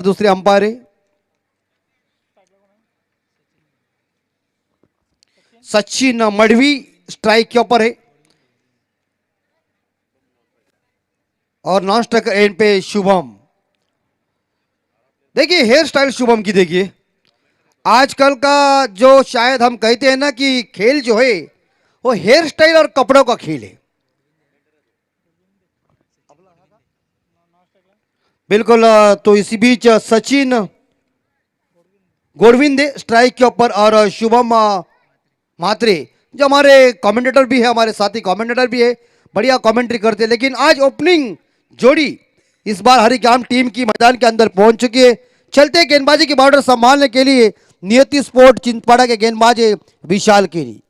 दूसरे अंपायर है सचिन मडवी, स्ट्राइक के ऊपर है और नॉन स्ट्राइक एंड पे शुभम। देखिए हेयर स्टाइल शुभम की, देखिए आजकल का जो शायद हम कहते हैं ना कि खेल जो है वो हेयर स्टाइल और कपड़ों का खेल है। बिल्कुल। तो इसी बीच सचिन गोरविंदे स्ट्राइक के ऊपर और शुभम मात्रे जो हमारे कमेंटेटर भी है, हमारे साथी कमेंटेटर भी है, बढ़िया कमेंट्री करते हैं। लेकिन आज ओपनिंग जोड़ी इस बार हरिग्राम टीम की मैदान के अंदर पहुंच चुकी है। चलते गेंदबाजी की बॉर्डर संभालने के लिए नियति स्पोर्ट चिंतपाड़ा के गेंदबाज विशाल केनी।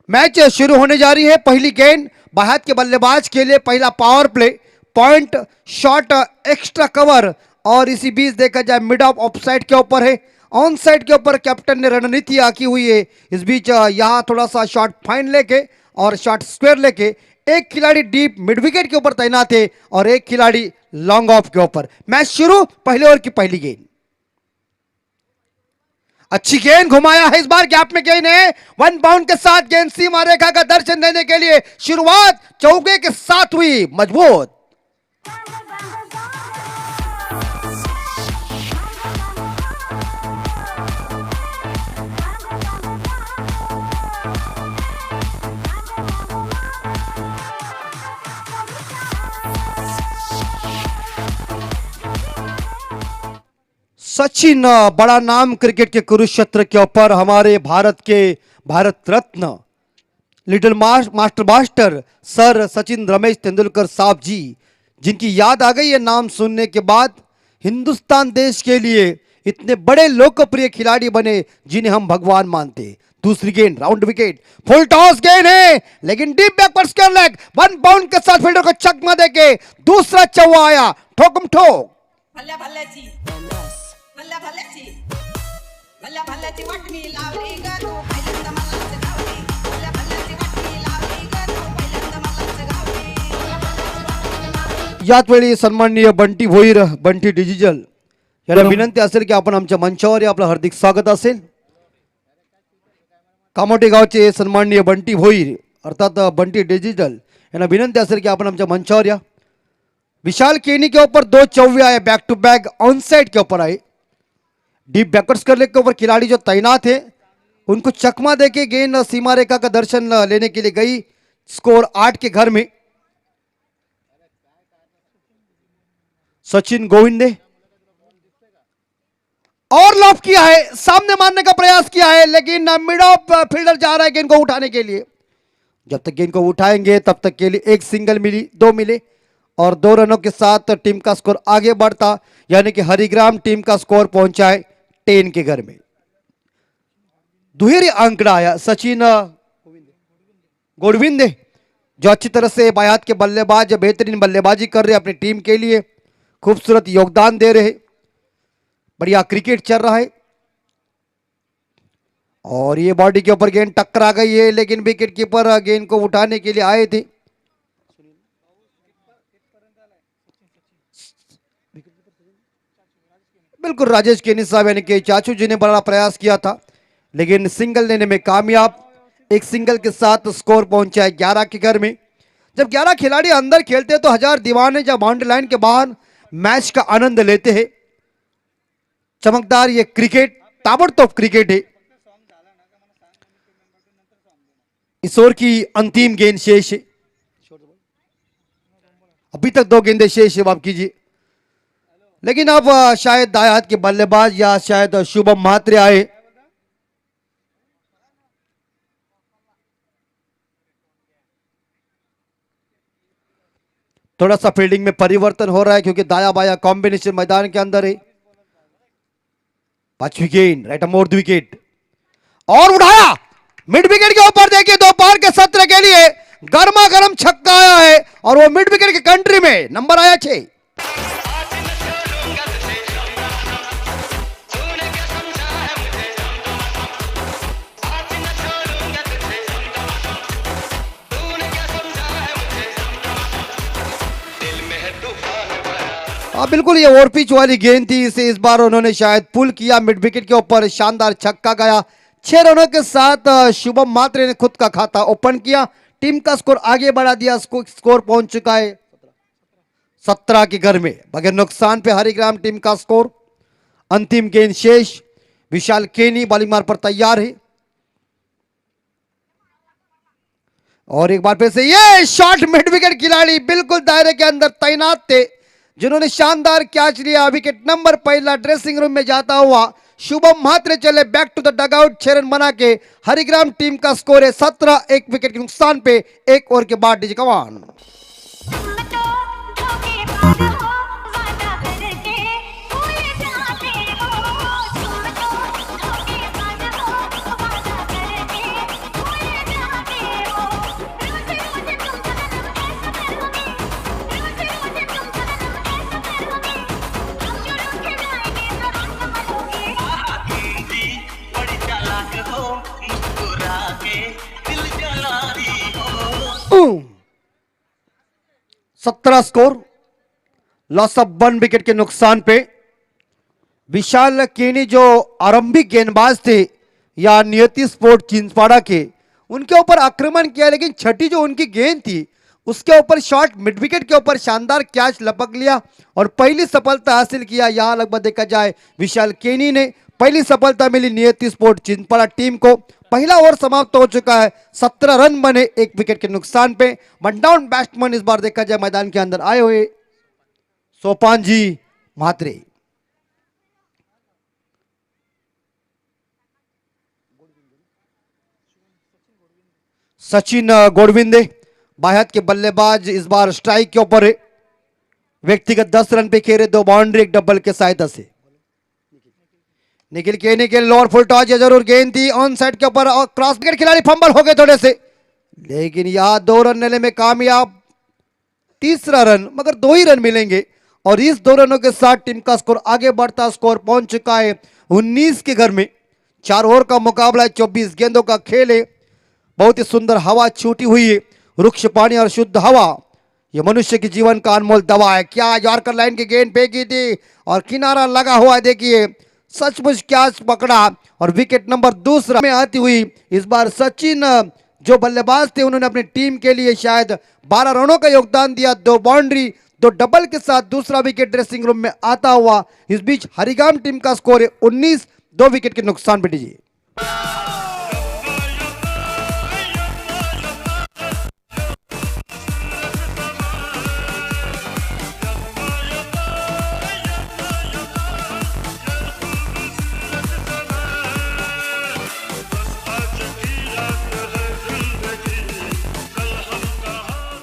मैच शुरू होने जा रही है। पहली गेंद बाहर के बल्लेबाज के लिए, पहला power play, point shot, extra cover और इसी बीच देखा जाए मिड ऑफ ऑफसाइड के ऊपर है, ऑन साइड के ऊपर कैप्टन ने रणनीति आकी हुई है। इस बीच यहां थोड़ा सा शॉट फाइन लेके और शॉट स्क्वायर लेके एक खिलाड़ी डीप मिड विकेट के ऊपर तैनात है और एक खिलाड़ी लॉन्ग ऑफ के ऊपर। मैच शुरू, पहले ओवर की पहली गेंद। अच्छी गेंद घुमाया है, इस बार गैप में गेंद है, 1 बाउंड के साथ गेंद सीमा रेखा का दर्शन देने के लिए शुरुआत चौके के साथ हुई मजबूत। सचिन बड़ा नाम क्रिकेट के कुरुक्षेत्र के ऊपर, हमारे भारत के Bharat Ratna little master master sir Sachin Ramesh Tendulkar साहब जी, जिनकी याद आ गई है नाम सुनने के बाद। हिंदुस्तान देश के लिए इतने बड़े लोकप्रिय खिलाड़ी बने जिन्हें हम भगवान मानते। दूसरी गेंद राउंड विकेट, फुल टॉस गेंद है लेकिन डीप बैक पर स्क्वायर लेग, 1 बाउंड के साथ फील्डर को चकमा देके दूसरा चौवा आया, ठोकम ठोक। भल्ला भल्ल्याची भल्ला भल्ल्याची भल्ला भल्ल्याची वाटणी लावली ग तू पहिल्यांदा मलाच गावली, भल्ला भल्ल्याची वाटणी लावली ग तू पहिल्यांदा मलाच गावली। याच वेळी सन्माननीय बंटी भोईर, बंटी डिजिटल याला विनंती असेल की आपण आमच्या मंचावर आपलं हार्दिक स्वागत असेल। कामोटे गावचे सन्माननीय बंटी भोईर अर्थात बंटी डिजिटल यांना विनंती असेल की आपण आमच्या मंचावर या। विशाल केनी के ऊपर 2 चौवे आए, back to back on side के ऊपर आए। डीप बैकवर्ड्स करने के ऊपर खिलाड़ी जो तैनात है उनको चकमा देके गेंद सीमा रेखा का दर्शन लेने के लिए गई। स्कोर 8 के घर में। सचिन गोविंदे और लॉफ किया है, सामने मारने का प्रयास किया है लेकिन मिड ऑफ फील्डर जा रहा है गेंद को उठाने के लिए। जब तक गेंद को उठाएंगे तब तक के लिए एक सिंगल मिली, 2 मिले और 2 रनों के साथ टीम का स्कोर आगे बढ़ता, यानी कि हरिग्राम टीम का स्कोर पहुंचा है 10 के घर में। दुहेरी आंकड़ा आया। सचिन गोडविंदे जो अच्छी तरह से बायात के बल्लेबाज बेहतरीन बल्लेबाजी कर रहे अपनी टीम के लिए, खूबसूरत योगदान दे रहे, बढ़िया क्रिकेट चल रहा है। और ये बॉडी के ऊपर गेंद टकरा गई है लेकिन विकेट कीपर गेंद को उठाने के लिए आए थे। बिल्कुल राजेश केनी साहब यानी कि चाचू जी ने बड़ा प्रयास किया था लेकिन सिंगल लेने में कामयाब। एक सिंगल के साथ स्कोर पहुंचा है 11 के घर में। जब 11 खिलाड़ी अंदर खेलते हैं तो 1000 दीवाने जब बाउंड्री लाइन के बाहर मैच का आनंद लेते हैं। चमकदार ये क्रिकेट, ताबड़तोड़ क्रिकेट है। इस ओवर की अंतिम गेंद शेष है, अभी तक 2 गेंदें शेष है, माफ कीजिए। लेकिन अब शायद दाएं हाथ के बल्लेबाज या शायद शुभम मात्रे आए। थोड़ा सा फील्डिंग में परिवर्तन हो रहा है क्योंकि दाया बाया कॉम्बिनेशन मैदान के अंदर है। 5वीं गेंद राइट मोर विकेट और उठाया मिड विकेट के ऊपर। देखिए दोपहर के सत्र के लिए गर्मा गर्म छक्का आया है और वो मिड विकेट के कंट्री में नंबर आया 6। बिल्कुल ये ओवर पिच वाली गेंद थी, इसे इस बार उन्होंने शायद पुल किया, मिड विकेट के ऊपर शानदार छक्का गया। 6 रनों के साथ शुभम मात्रे ने खुद का खाता ओपन किया, टीम का स्कोर आगे बढ़ा दिया। स्कोर पहुंच चुका है 17 के घर में, बगैर नुकसान पे हरिग्राम टीम का स्कोर। अंतिम गेंद शेष, विशाल केनी बॉलिंग मार पर तैयार है और एक बार फिर से ये शॉट, मिड विकेट खिलाड़ी बिल्कुल दायरे के अंदर तैनात थे जिन्होंने शानदार कैच लिया। विकेट नंबर पहला ड्रेसिंग रूम में जाता हुआ शुभम म्हात्रे चले back to the dugout. 6 run बना के हरिग्राम टीम का स्कोर है 17, 1 विकेट के नुकसान पे 1 ओवर के बाद डीजे कमान। Boom. 17 score, loss of 1 wicket के नुकसान पे। विशाल केनी जो आरंभिक गेंदबाज थे या नियति स्पोर्ट चिंचपाड़ा के, उनके ऊपर आक्रमण किया, लेकिन छठी जो उनकी गेंद थी उसके ऊपर शॉट मिड विकेट के ऊपर शानदार कैच लपक लिया और पहली सफलता हासिल किया। यहां लगभग देखा जाए विशाल केनी ने पहली सफलता मिली नियति स्पोर्ट चिंचपाड़ा टीम को। पहला ओवर समाप्त हो चुका है, 17 रन बने 1 विकेट के नुकसान पे। वन डाउन बैट्समैन इस बार देखा जाए मैदान के अंदर आए हुए सोपान जी म्हात्रे। सचिन गोडविंदे बाहर के बल्लेबाज इस बार स्ट्राइक के ऊपर है। व्यक्तिगत 10 रन पे खेले, 2 बाउंड्री 1 डबल के सहायता से। निखिल केनी के लोअर फुल टॉस, ये जरूर गेंद थी ऑन साइड के ऊपर और क्रॉस विकेट खिलाड़ी फंबल हो गए थोड़े से, लेकिन यहां 2 रन लेने में कामयाब। तीसरा रन, मगर 2 ही रन मिलेंगे और इस 2 रनों के साथ टीम का स्कोर आगे बढ़ता, स्कोर पहुंच चुका है 19 के घर में। 4 ओवर का मुकाबला है, 24 गेंदों का खेल है। बहुत ही सुंदर हवा छूटी हुई है, वृक्ष पानी और शुद्ध हवा, यह मनुष्य के जीवन का अनमोल दवा है। क्या यॉर्कर लाइन की गेंद फेंकी थी और किनारा लगा हुआ है, देखिए सचमुच कैच पकड़ा और विकेट नंबर 2 में आती हुई इस बार सचिन जो बल्लेबाज थे उन्होंने अपनी टीम के लिए शायद 12 रनों का योगदान दिया, 2 बाउंड्री 2 डबल के साथ दूसरा विकेट ड्रेसिंग रूम में आता हुआ। इस बीच हरिग्राम टीम का स्कोर है 19, 2 विकेट के नुकसान पे दीजिए।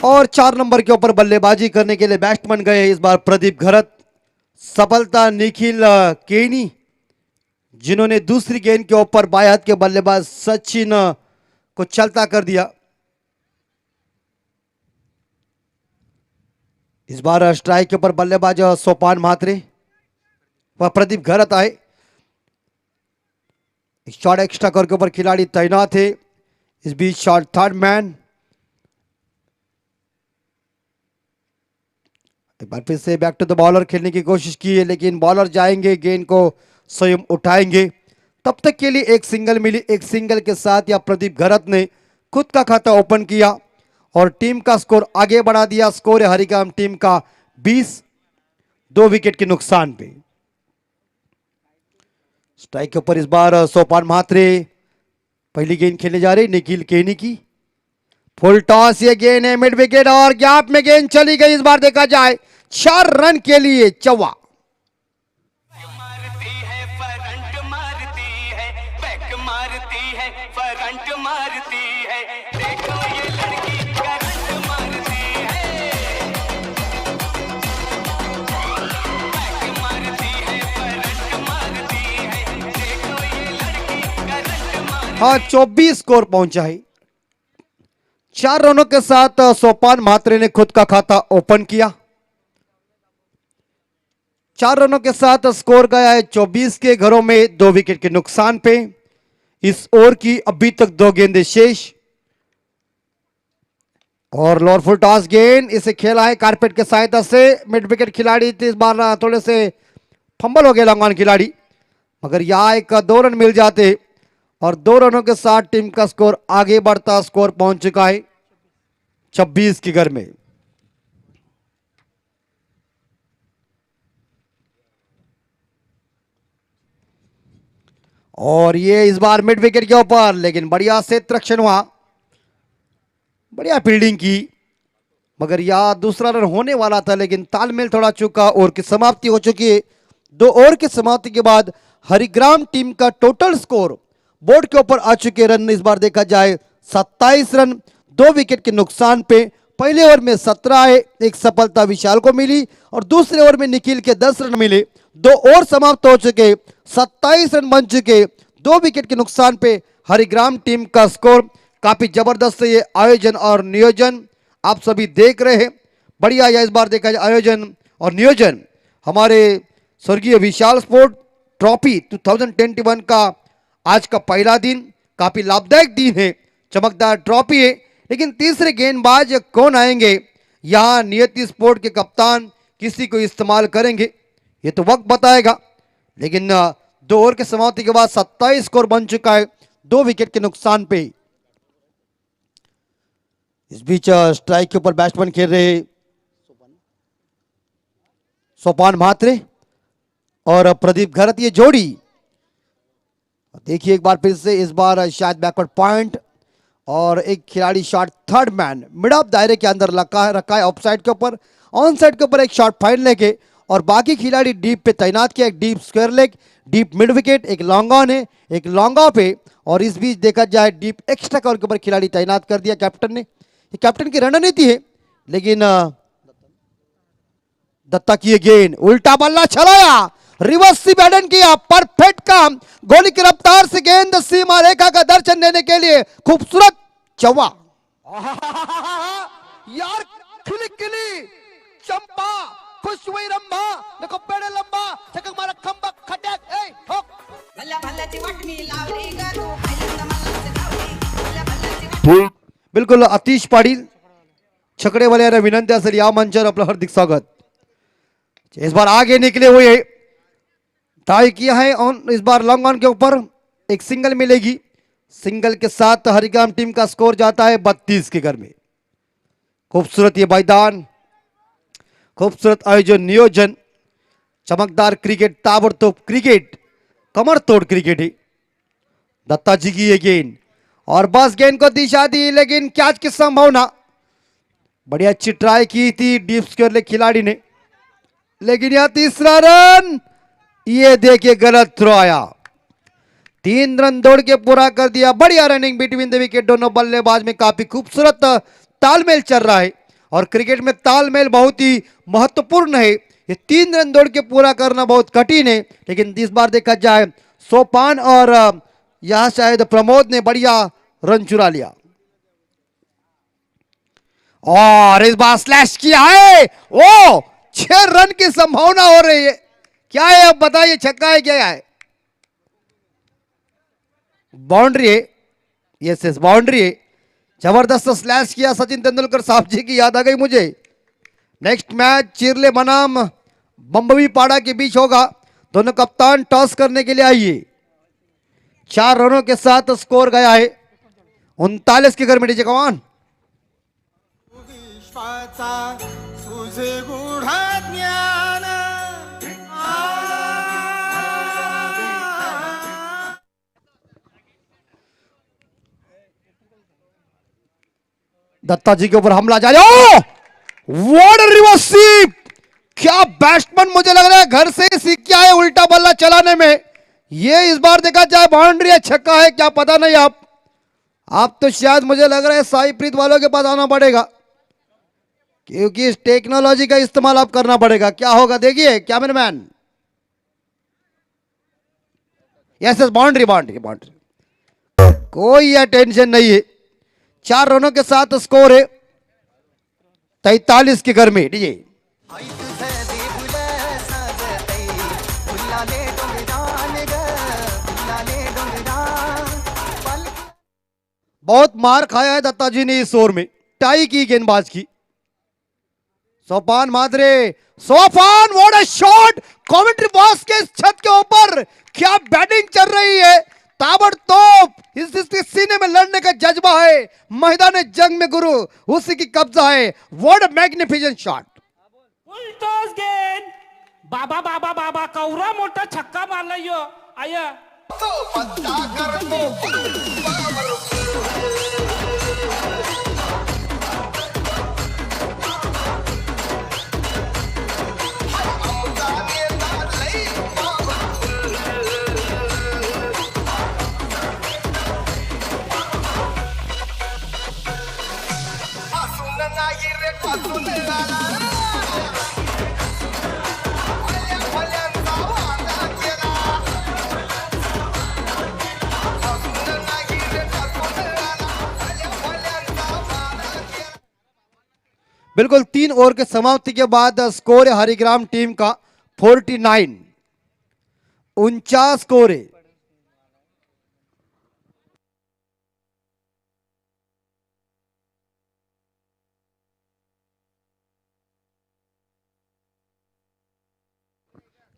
और 4 नंबर के ऊपर बल्लेबाजी करने के लिए बैट्समैन गए इस बार प्रदीप घरत। सफलता निखिल केनी जिन्होंने दूसरी गेंद के ऊपर बाएं हाथ के बल्लेबाज सचिन को चलता कर दिया। इस बार स्ट्राइक के ऊपर बल्लेबाज सोपान म्हात्रे व प्रदीप घरत आए। शॉट एक्स्ट्रा कर के ऊपर खिलाड़ी तैनात है। इस बीच शॉट थर्ड मैन, एक बार फिर से बैक टू द बॉलर खेलने की कोशिश की है, लेकिन बॉलर जाएंगे, गेंद को स्वयं उठाएंगे। तब तक के लिए एक सिंगल मिली, एक सिंगल के साथ या प्रदीप घरत ने खुद का खाता ओपन किया और टीम का स्कोर आगे बढ़ा दिया। स्कोर है हरिग्राम टीम का 20, 2 विकेट के नुकसान पे। स्ट्राइक के ऊपर इस बार सोपान म्हात्रे, पहली गेंद खेलने जा रही निखिल केनी की। फुल टॉस, ये गेंद है मिड विकेट और गैप में गेंद चली गई। इस बार देखा जाए 4 रन के लिए चौवा। मारती है करंट मारती है, बैक मारती है, करंट मारती है, देखो ये लड़की करंट मारती है, बैक मारती है, करंट मारती है, देखो ये लड़की करंट मारती है। हाँ, 24 स्कोर पहुंचा है। 4 रनों के साथ सोपान म्हात्रे ने खुद का खाता ओपन किया। 4 रनों के साथ स्कोर गया है 24 के घरों में, 2 विकेट के नुकसान पे। इस ओवर की अभी तक 2 गेंदें शेष। और लोअर फुल टॉस गेंद, इसे खेला है कारपेट के सहायता से। मिड विकेट खिलाड़ी थे, इस बार थोड़े से फंबल हो गया लॉन्ग ऑन खिलाड़ी, मगर यहाँ एक 2 रन मिल जाते और 2 रनों के साथ टीम का स्कोर आगे बढ़ता। स्कोर पहुंच चुका है 26 के घर में। और ये इस बार मिड विकेट के ऊपर, लेकिन बढ़िया से रक्षण हुआ, बढ़िया फील्डिंग की, मगर यह दूसरा रन होने वाला था, लेकिन तालमेल थोड़ा चूका। ओवर की समाप्ति हो चुकी है। 2 ओवर की समाप्ति के बाद हरिग्राम टीम का टोटल स्कोर बोर्ड के ऊपर आ चुके रन इस बार देखा जाए 27 रन, 2 विकेट के नुकसान पे। पहले ओवर में 17 आए, एक सफलता विशाल को मिली और दूसरे ओवर में निखिल के 10 रन मिले। 2 ओवर समाप्त हो चुके, 27 रन बन चुके, 2 विकेट के नुकसान पे हरिग्राम टीम का स्कोर। काफी जबरदस्त ये आयोजन और नियोजन आप सभी देख रहे हैं, बढ़िया यह इस बार देखा जाए आयोजन और नियोजन। हमारे स्वर्गीय विशाल स्पोर्ट ट्रॉफी 2021 का आज का पहला दिन काफी लाभदायक दिन है, चमकदार ट्रॉफी है, लेकिन तीसरे गेंदबाज कौन आएंगे, यहाँ नियति स्पोर्ट के कप्तान किसी को इस्तेमाल करेंगे ये तो वक्त बताएगा। लेकिन 2 ओवर के समाप्ति के बाद 27 स्कोर बन चुका है 2 विकेट के नुकसान पे। इस बीच स्ट्राइक के ऊपर बैट्समैन खेल रहे सोपान म्हात्रे और प्रदीप घरत, ये जोड़ी देखिए एक बार फिर से, इस बार शायद बैकवर्ड पॉइंट और एक खिलाड़ी shot third man mid of दायरे के अंदर रखा है ऑफ साइड के ऊपर, ऑन साइड के ऊपर एक शॉट फाइन लेके और बाकी खिलाड़ी डीप पे तैनात किया। एक deep square leg, deep mid wicket, एक लॉन्ग ऑन है, एक लॉन्ग ऑफ है और इस बीच देखा जाए डीप एक्स्ट्रा कवर के ऊपर खिलाड़ी तैनात कर दिया कैप्टन ने। ये कैप्टन की रणनीति है, लेकिन दत्ता की गेंद, उल्टा बल्ला चलाया, रिवर्स सी बैडन किया, परफेक्ट काम, गोली की रफ्तार से गेंद सीमा रेखा का दर्शन देने के लिए खूबसूरत चौवा। यार खिली खिली चंपा, खुश हुई रंभा, देखो पेड़े लंबा, चकक मारा खंबा खटक, ए ठोक। भल्या भल्याची वाटणी लावली ग तू पहिल्यांदा मलाच धावली. भल्या भल्याची वाटणी. बिलकुल अतिश पाटील छकडे वाले यांना विनंती असेल या मंचावर आपलं हार्दिक स्वागत। इस बार आगे निकले हुए ट्राई किया है ऑन, इस बार लॉन्ग ऑन के ऊपर एक सिंगल मिलेगी, सिंगल के साथ हरिग्राम टीम का स्कोर जाता है 32 के घर में। खूबसूरत ये मैदान, खूबसूरत आयोजन नियोजन, चमकदार क्रिकेट, ताबड़तोड़ क्रिकेट, कमर तोड़ क्रिकेट है। दत्ता जी की ये गेंद और बस गेंद को दिशा दी, लेकिन कैच की संभावना, बड़ी अच्छी ट्राई की थी डीप स्क्वायर लेग खिलाड़ी ने, लेकिन यह तीसरा रन ये देखिए गलत थ्रो आया। 3 रन दौड़ के पूरा कर दिया, बढ़िया रनिंग बिटवीन द विकेट, दोनों बल्लेबाज में काफी खूबसूरत तालमेल चल रहा है और क्रिकेट में तालमेल बहुत ही महत्वपूर्ण है। ये 3 रन दौड़ के पूरा करना बहुत कठिन है, लेकिन इस बार देखा जाए सोपान और यहां शायद प्रमोद ने बढ़िया रन चुरा लिया और इस बार स्लैश किया है। ओ 6 रन की संभावना हो रही है, क्या है अब बताइए, छक्का है क्या है? बाउंड्री है, यस बाउंड्री है। जबरदस्त स्लैश किया सचिन तेंदुलकर साहब जी की याद आ गई मुझे। नेक्स्ट मैच चिरले बनाम बम्बई पाड़ा के बीच होगा, दोनों कप्तान टॉस करने के लिए आइए। 4 रनों के साथ स्कोर गया है 39 के घर में। डीजे कमान तुझे गूढ ज्ञान दत्ता जी के ऊपर हमला जारी। ओ व्हाट रिवर्स स्वीप, क्या बैट्समैन, मुझे लग रहा है घर से ही सीख के आए उल्टा बल्ला चलाने में। ये इस बार देखा जाए बाउंड्री है, छक्का है क्या पता नहीं। आप तो शायद मुझे लग रहा है साई प्रीत वालों के पास आना पड़ेगा, क्योंकि इस टेक्नोलॉजी का इस्तेमाल आप करना पड़ेगा। क्या होगा देखिए cameraman. Yes boundary boundary boundary, कोई यह टेंशन नहीं है। 4 रनों के साथ स्कोर है 43 के घर में। डीजे बहुत मार खाया है दत्ता जी ने इस ओवर में, पिटाई की गेंदबाज की। Sopan Mhatre, Sopan, what a shot! Commentary box के छत के ऊपर क्या बैटिंग चल रही है, ताबड़तोड़ इसके सीने में लड़ने का जज्बा है, मैदान जंग में गुरु उसी की कब्जा है। What a magnificent shot! उलटोच गेन बाबा बाबा बाबा कवरा मोठा छक्का मारला यो आय बिल्कुल 3 ओवर के समाप्ति के बाद स्कोर है हरिग्राम टीम का 49, 49 स्कोर है।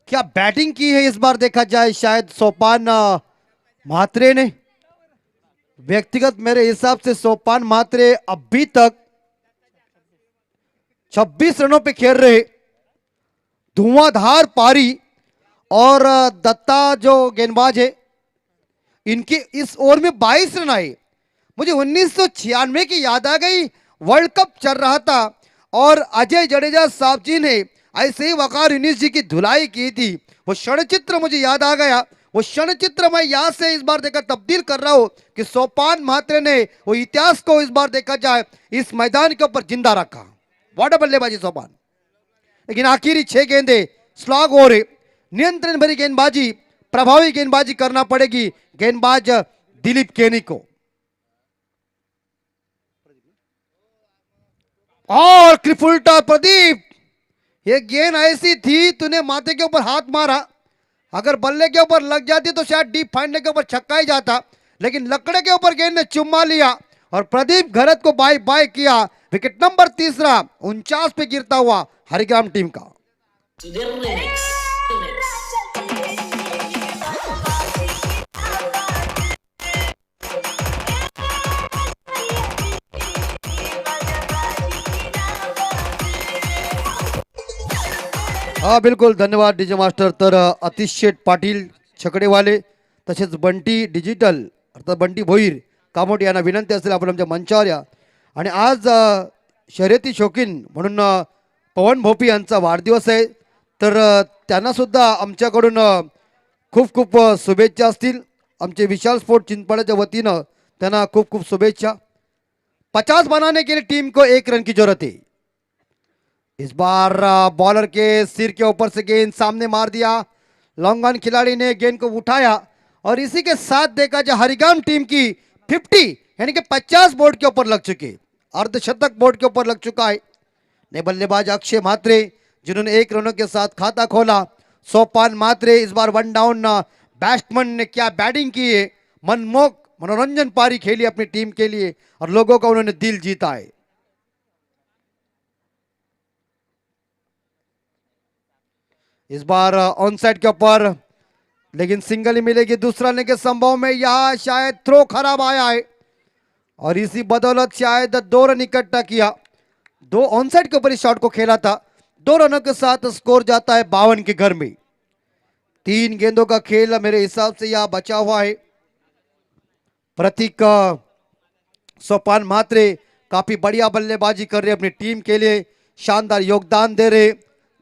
क्या बैटिंग की है इस बार देखा जाए, शायद सोपान म्हात्रे ने। व्यक्तिगत मेरे हिसाब से सोपान म्हात्रे अभी तक 26 रनों पे खेल रहे, धुआंधार पारी। और दत्ता जो गेंदबाज है, इनके इस ओवर में 22 रन आए। मुझे 1996 की याद आ गई, वर्ल्ड कप चल रहा था और अजय जडेजा साहब जी ने ऐसे ही वकार यूनिस जी की धुलाई की थी। वो क्षणचित्र मुझे याद आ गया, वो क्षणचित्र मैं यहां से इस बार देखकर तब्दील कर रहा हूं कि सोपान म्हात्रे ने वो इतिहास को इस बार देखा जाए इस मैदान के ऊपर जिंदा रखा। वाट बल्लेबाजी सोपान, लेकिन आखिरी 6 गेंदे स्लॉग हो रहे, नियंत्रण भरी गेंदबाजी, प्रभावी गेंदबाजी करना पड़ेगी गेंदबाज दिलीप केनी को। और क्रिफुल्टा प्रदीप, ये गेंद ऐसी थी, तूने माथे के ऊपर हाथ मारा, अगर बल्ले के ऊपर लग जाती तो शायद डीप फाइंडर के ऊपर छक्का ही जाता, लेकिन लकड़े के ऊपर गेंद ने चुम्मा लिया और प्रदीप घरत को बाय बाय किया। विकेट नंबर 3 49 पे गिरता हुआ हरिग्राम टीम का। हाँ बिल्कुल, धन्यवाद डीजे मास्टर। तर अतिश शेठ पाटील छकडेवाले तसेच बंटी डिजिटल अर्थात बंटी भोईर कामोट यांना विनंती असेल आपण आमच्या मंचावर या। आणि आज शर्यती शौकीन म्हणून पवन भोपी यांचा वाढदिवस आहे, तर त्यांना सुद्धा आमच्याकडून खूप खूप शुभेच्छा असतील। आमचे विशाल स्पोर्ट चिंचपाड्याच्या वतीनं त्यांना खूप खूप शुभेच्छा। 50 बनाने के लिए टीम को 1 रन की जरूरत है। इस बार बॉलर के सिर के ऊपर से गेंद सामने मार दिया, लॉन्ग ऑन खिलाड़ी ने गेंद को उठाया और इसी के साथ देखा जाए हरिग्राम टीम की 50 यानी कि 50 बोर्ड के ऊपर लग चुके, अर्धशतक बोर्ड के ऊपर लग चुका है। नए बल्लेबाज अक्षय म्हात्रे जिन्होंने 1 रनों के साथ खाता खोला। सोपान म्हात्रे इस बार 1 डाउन बैट्समैन ने क्या बैटिंग की है, मनमोहक मनोरंजन पारी खेली अपनी टीम के लिए और लोगों का उन्होंने दिल जीता है। इस बार ऑन साइड के ऊपर लेकिन सिंगल ही मिलेगी, दूसरा लेने के संभव में यहां शायद थ्रो खराब आया है और इसी बदौलत शायद 2 रन इकट्ठा किया। 2 ऑन साइड के ऊपर इस शॉट को खेला था। 2 रनों के साथ स्कोर जाता है 52 के घर में। 3 गेंदों का खेल मेरे हिसाब से यहां बचा हुआ है। प्रतीक सोपान म्हात्रे काफी बढ़िया बल्लेबाजी कर रहे, अपनी टीम के लिए शानदार योगदान दे रहे।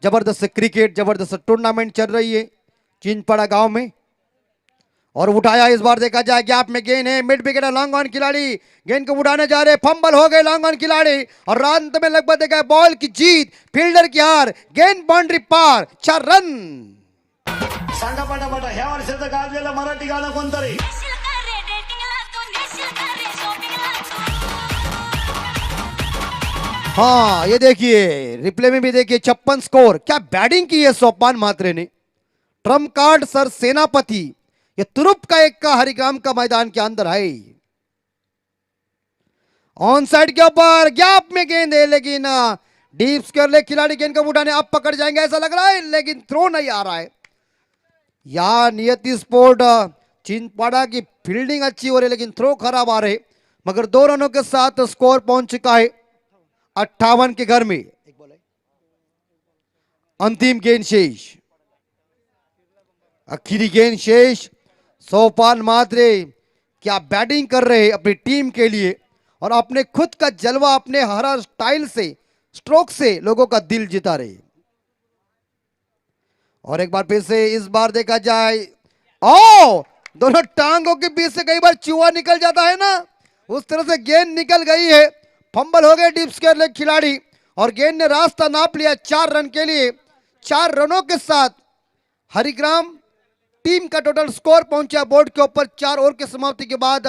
जबरदस्त क्रिकेट, जबरदस्त टूर्नामेंट चल रही है चिंचपाड़ा गांव में। और उठाया इस बार देखा जाए गैप में गेंद है, मिड विकेट लॉन्ग ऑन खिलाड़ी गेंद को उड़ाने जा रहे, फंबल हो गए लॉन्ग ऑन खिलाड़ी और अंत में लगभग देखा बॉल की जीत, फील्डर की हार, गेंद बाउंड्री पार, 4 रन। सांगा पटापटा ह्या वर्षाचं गाजलेलं मराठी गाणं कोणतं रे? हाँ ये देखिए रिप्ले में भी देखिए 56 स्कोर। क्या बैटिंग की है सोपान म्हात्रे ने। ट्रम्प कार्ड सर सेनापति, ये तुरुप का एक का हरिग्राम का मैदान के अंदर है। ऑन साइड के ऊपर गैप में गेंद है, लेकिन डीप स्क्वायर लेग खिलाड़ी गेंद को उठाने अब पकड़ जाएंगे ऐसा लग रहा है, लेकिन थ्रो नहीं आ रहा है। या नियति स्पोर्ट चिंतपाड़ा की फील्डिंग अच्छी हो रही है, लेकिन थ्रो खराब आ रहे, मगर 2 रनों के साथ स्कोर पहुंच चुका है 58 के घर में। अंतिम गेंद शेष, आखिरी गेंद शेष। सोपान मात्रे क्या बैटिंग कर रहे हैं अपनी टीम के लिए, और अपने खुद का जलवा अपने हरा स्टाइल से, स्ट्रोक से लोगों का दिल जिता रहे। और एक बार फिर से इस बार देखा जाए, ओ दोनों टांगों के बीच से कई बार चूहा निकल जाता है ना, उस तरह से गेंद निकल गई है। फंबल हो गए डीप स्क्वायर लेग खिलाड़ी, और गेंद ने रास्ता नाप लिया 4 रन के लिए। 4 रनों के साथ हरिग्राम टीम का टोटल स्कोर पहुंचा बोर्ड के ऊपर 4 ओवर की समाप्ति के बाद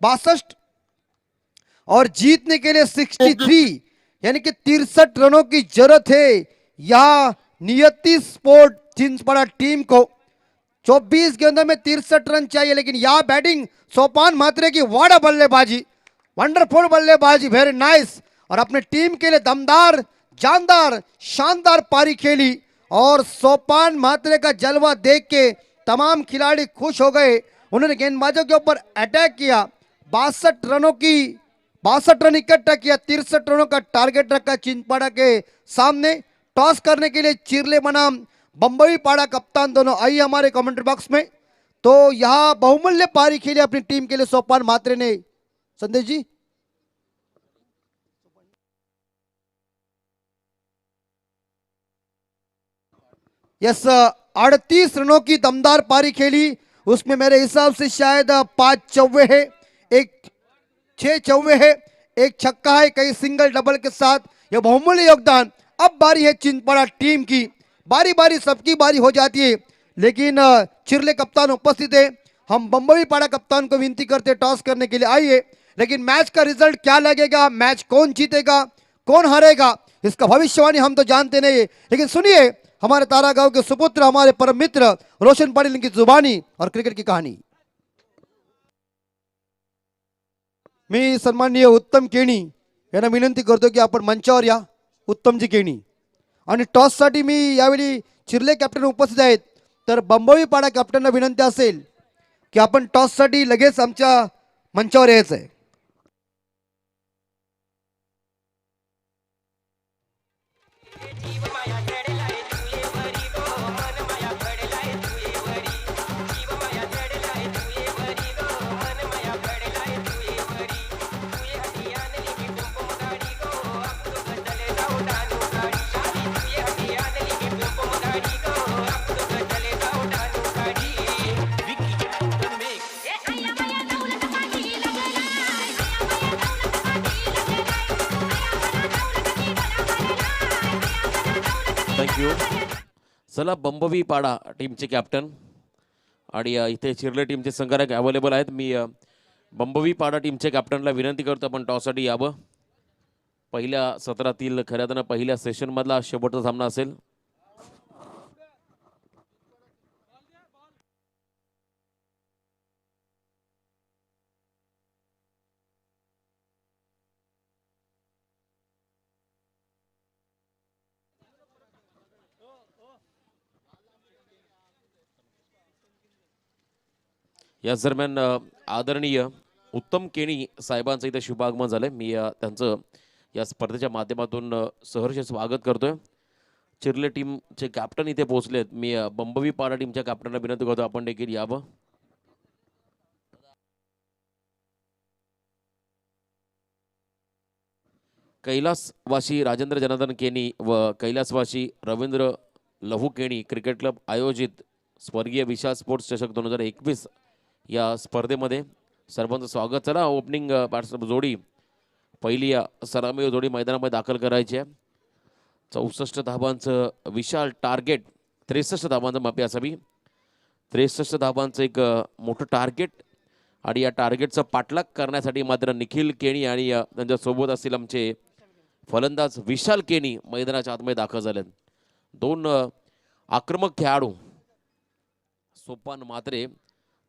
62, और जीतने के लिए 63 यानी कि 63 रनों की जरूरत है यह नियति स्पोर्ट चिंचपाड़ा टीम को। 24 गेंदों में 63 रन चाहिए, लेकिन यह बैटिंग सोपान मात्रे की वाड़ा बल्लेबाजी, वंडरफुल बल्लेबाजी, वेरी नाइस, और अपने टीम के लिए दमदार, जानदार, शानदार पारी खेली। और सोपान मात्रे का जलवा देख के तमाम खिलाड़ी खुश हो गए। उन्होंने गेंदबाजों के ऊपर अटैक किया, 62 रन इकट्ठा किया, 63 रनों का टारगेट रखा चिंचपाड़ा के सामने। टॉस करने के लिए चिरले बनाम बंबई पाड़ा कप्तान दोनों आई हमारे कमेंट्री बॉक्स में। तो यहां बहुमूल्य पारी खेली अपनी टीम के लिए सोपान मात्रे ने। संदेश जी, यस, 38 रनों की दमदार पारी खेली, उसमें मेरे हिसाब से शायद 5 चौवे है, 6 चौवे है, 1 छक्का है, कई सिंगल डबल के साथ यह बहुमूल्य योगदान। अब बारी है चिंचपाड़ा टीम की, बारी बारी सबकी बारी हो जाती है, लेकिन चिरले कप्तान उपस्थित है। हम बंबई पाड़ा कप्तान को विनती करते टॉस करने के लिए आइए, लेकिन मैच का रिजल्ट क्या लगेगा, मैच कौन जीतेगा कौन हारेगा, इसका भविष्यवाणी हम तो जानते नहीं है। लेकिन सुनिए हमारे तारा गांव के सुपुत्र, हमारे परम मित्र रोशन पाटिल की जुबानी और क्रिकेट की कहाणी। मी सन्माननीय उत्तम केणी यांना विनंती करतो की आपण मंचावर या। उत्तमजी केणी, आणि टॉस साठी मी यावेळी चिरले कॅप्टन उपस्थित आहेत, तर बंबई पाडा कॅप्टनला विनंती असेल की आपण टॉस साठी लगेच आमच्या मंचावर यायचं आहे। थँक्यू। चला, बंबई पाडा टीमचे कॅप्टन आणि इथे चिरले टीमचे संघटक अवेलेबल आहेत। मी बंबई पाडा टीमच्या कॅप्टनला विनंती करतो आपण टॉससाठी यावं। पहिल्या सत्रातील खऱ्या अर्थानं पहिल्या सेशनमधला शेवटचा सामना असेल। या दरम्यान आदरणीय उत्तम केणी साहेबांचं इथे शुभागमन झालंय। मी त्यांचं या स्पर्धेच्या माध्यमातून सहर्ष स्वागत करतोय। चिरले टीमचे कॅप्टन इथे पोहोचलेत। मी बंबई पाडा टीमच्या कॅप्टनला विनंती करतो आपण देखील यावं। कैलासवासी राजेंद्र जनार्दन केणी व कैलासवासी रवींद्र लहू केणी क्रिकेट क्लब आयोजित स्वर्गीय विशाल स्पोर्ट्स चषक 2021 या स्पर्धेमध्ये सर्वांचं स्वागत। चला, ओपनिंग बॅट्समन जोडी, पहिली सलामी जोडी मैदानामध्ये दाखल करायची आहे। 64 धावांचं विशाल टार्गेट, 63 धावांचं माफी असावी, 63 धावांचं एक मोठं टार्गेट, आणि या टार्गेटचा पाठलाग करण्यासाठी मात्र निखिल केणी आणि त्यांच्यासोबत असतील आमचे फलंदाज विशाल केणी मैदानाच्या आतमध्ये दाखल झालेत। 2 आक्रमक खेळाडू, सोपान मात्रे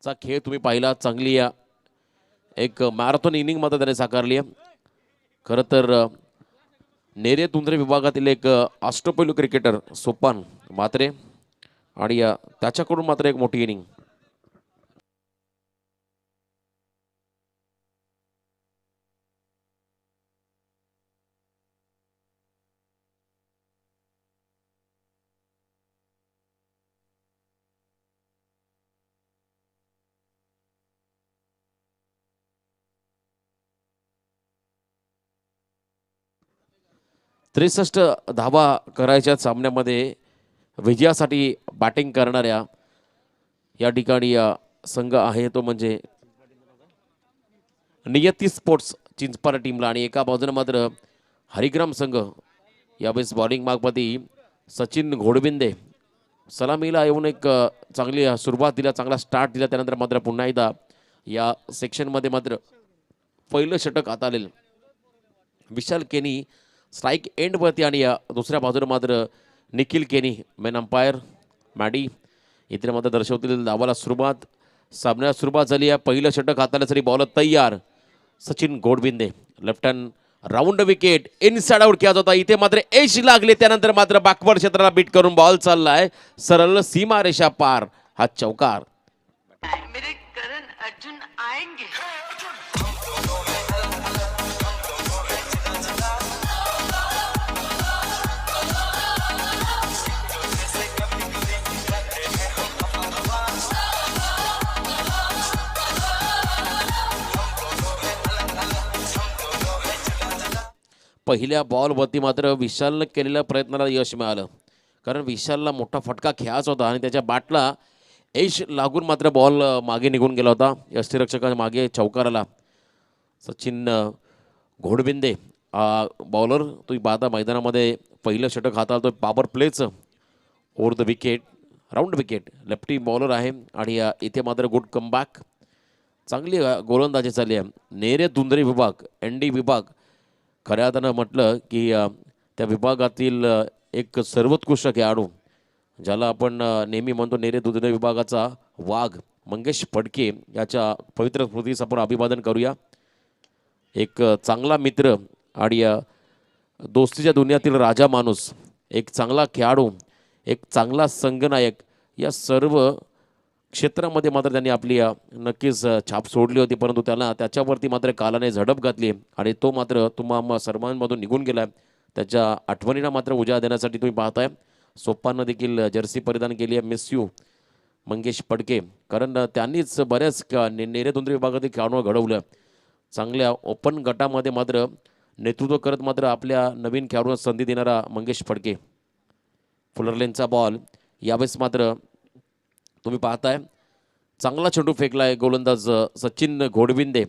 चा खेळ तुम्ही पाहिला, चांगली एक मॅरेथॉन इनिंग मात्र त्याने साकारली आहे. खरं तर नेरे तुंद्रे विभागातील एक अष्टपैलू क्रिकेटर सोपान म्हात्रे आणि त्याच्याकडून मात्र एक मोठी इनिंग. त्रेसष्ट धावा करायच्या सामन्यामध्ये विजयासाठी बॅटिंग करणाऱ्या या ठिकाणी संघ आहे तो म्हणजे नियती स्पोर्ट्स चिंचपाड टीमला. आणि एका बाजूने मात्र हरिग्राम संघ यावेळेस बॉलिंग मागपती सचिन घोडबिंदे सलामीला येऊन एक चांगली सुरुवात दिला, चांगला स्टार्ट दिला. त्यानंतर मात्र पुन्हा एकदा या सेक्शनमध्ये मात्र पहिलं षटक हातात आलेलं. विशाल केनी स्ट्राईक एंडवरती आणि दुसऱ्या बाजूला मात्र निखिल केनी मेन अंपायर मॅडी इथे मात्र दर्शवतील धावाला सुरुवात. सामन्याला सुरुवात झाली आहे. पहिलं षटक हाताळण्यासाठी बॉलर तयार. Sachin Ghodbinde left hand round wicket inside out किया जाता. इथे मात्र एज लागले. त्यानंतर मात्र बॅकवर्ड क्षेत्राला बीट करून बॉल चाललाय सरळ सीमा रेषा पार. हा चौकार. मेरे करण अर्जुन आएंगे. पहिल्या बॉलवरती मात्र विशालनं केलेल्या प्रयत्नाला यश मिळालं, कारण विशालला मोठा फटका खेळायचा होता आणि त्याच्या बॅटला एज लागून मात्र बॉल मागे निघून गेला होता. यष्टीरक्षकाच्या मागे चौकाराला. सचिन घोडबिंदे बॉलर तुम्ही पाहता मैदानामध्ये पहिलं षटक हाताळतो पॉवर प्लेचं over the wicket round wicket. Lefty bowler आहे आणि इथे मात्र गुड कमबॅक. चांगली गोलंदाजी चालली आहे. नेरे दुंदरी विभाग ND विभाग खऱ्या अर्थानं म्हटलं की त्या विभागातील एक सर्वोत्कृष्ट खेळाडू ज्याला आपण नेहमी म्हणतो नेरे दुंदरी विभागाचा वाघ मंगेश फडके याच्या पवित्र स्मृतीस आपण अभिवादन करूया. एक चांगला मित्र आणि दोस्तीच्या दुनियातील राजा माणूस, एक चांगला खेळाडू, एक चांगला संघनायक, या सर्व क्षेत्रामध्ये मात्र त्यांनी आपली नक्कीच छाप सोडली होती. परंतु त्याला त्याच्यावरती मात्र कालाने झडप घातली आणि तो मात्र तुम्हा सर्वांमधून निघून गेला. त्याच्या आठवणींना मात्र उजाळा देण्यासाठी तुम्ही पाहताय सोपानं देखील जर्सी परिधान केली आहे. मिस यू मंगेश फडके, कारण त्यांनीच बऱ्याच नेरे दुंदरी विभागातील खेळाडू घडवलं. चांगल्या ओपन गटामध्ये मात्र नेतृत्व करत मात्र आपल्या नवीन खेळाडूंना संधी देणारा मंगेश फडके. फुलरलेनचा बॉल यावेळेस मात्र तुम्ही पाहताय चांगला चेंडू फेकला आहे गोलंदाज सचिन घोडबिंदे.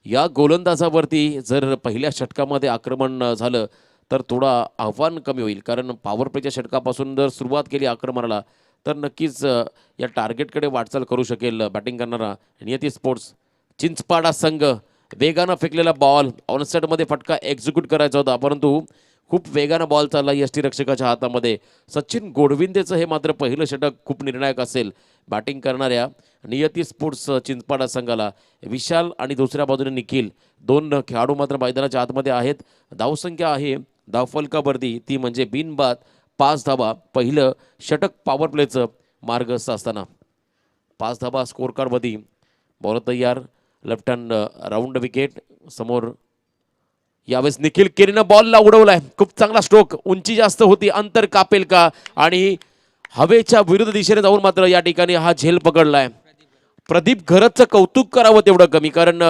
या गोलंदाजावरती जर पहिल्या षटकामध्ये आक्रमण झालं तर थोडा आव्हान कमी होईल, कारण पॉवर प्लेच्या षटकापासून जर सुरुवात केली आक्रमणाला तर नक्कीच या टार्गेटकडे वाटचाल करू शकेल बॅटिंग करणारा नियती स्पोर्ट्स चिंचपाडा संघ. वेगानं फेकलेला बॉल ऑनसाईडमध्ये फटका एक्झिक्यूट करायचा होता, परंतु खूप वेगानं बॉल चालला यष्टीरक्षकाच्या हातामध्ये. सचिन घोडविंदेचं हे मात्र पहिलं षटक खूप निर्णायक असेल बॅटिंग करणाऱ्या नियती स्पोर्ट्स चिंचपाडा संघाला. विशाल आणि दुसऱ्या बाजूने निखिल, दोन खेळाडू मात्र मैदानाच्या आतमध्ये आहेत. धावसंख्या आहे धावफलकावरती ती म्हणजे बिनबाद 5 धावा. पहिलं षटक पॉवर प्लेचं मार्गस्थ असताना 5 धावा स्कोर कार्डवरती. बॉल तयार. लेफ्ट हँड राऊंड विकेट समोर. यावेळेस निखिल केरीनं बॉलला उडवलाय. खूप चांगला स्ट्रोक. उंची जास्त होती, अंतर कापेल का, आणि हवेच्या विरुद्ध दिशेने जाऊन मात्र या ठिकाणी हा झेल पकडलाय. प्रदीप घरतचं कौतुक करावं तेवढं कमी, कारण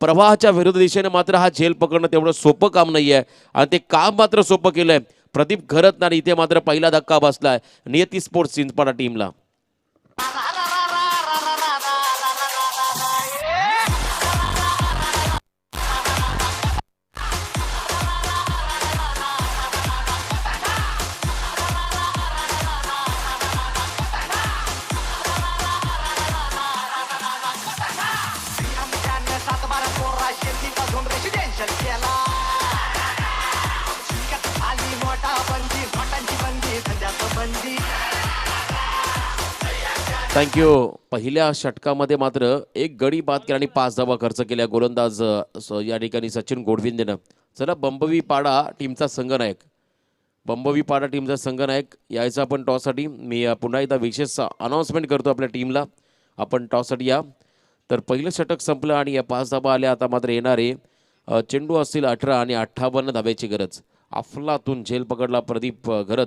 प्रवाहाच्या विरुद्ध दिशेने मात्र हा झेल पकडणं तेवढं सोपं काम नाही आहे आणि ते काम मात्र सोपं केलंय प्रदीप घरत. आणि इथे मात्र पहिला धक्का बसलाय नियती स्पोर्ट्स चिंचपाडा टीमला. थँक्यू. पहिल्या षटकामध्ये मात्र एक गडी बाद केला आणि 5 धावा खर्च केल्या गोलंदाज या ठिकाणी सचिन गोडविंदेनं. चला बंबवी पाडा टीमचा संघनायक, बंबवी पाडा टीमचा संघनायक यायचा आपण टॉससाठी. मी पुन्हा एकदा विशेष अनाऊन्समेंट करतो आपल्या टीमला, आपण टॉससाठी या. तर पहिलं षटक संपलं आणि या 5 धावा आल्या. आता मात्र येणारे चेंडू असतील 18 आणि 58 धाब्याची गरज. अफलातून झेल पकडला प्रदीप घरत,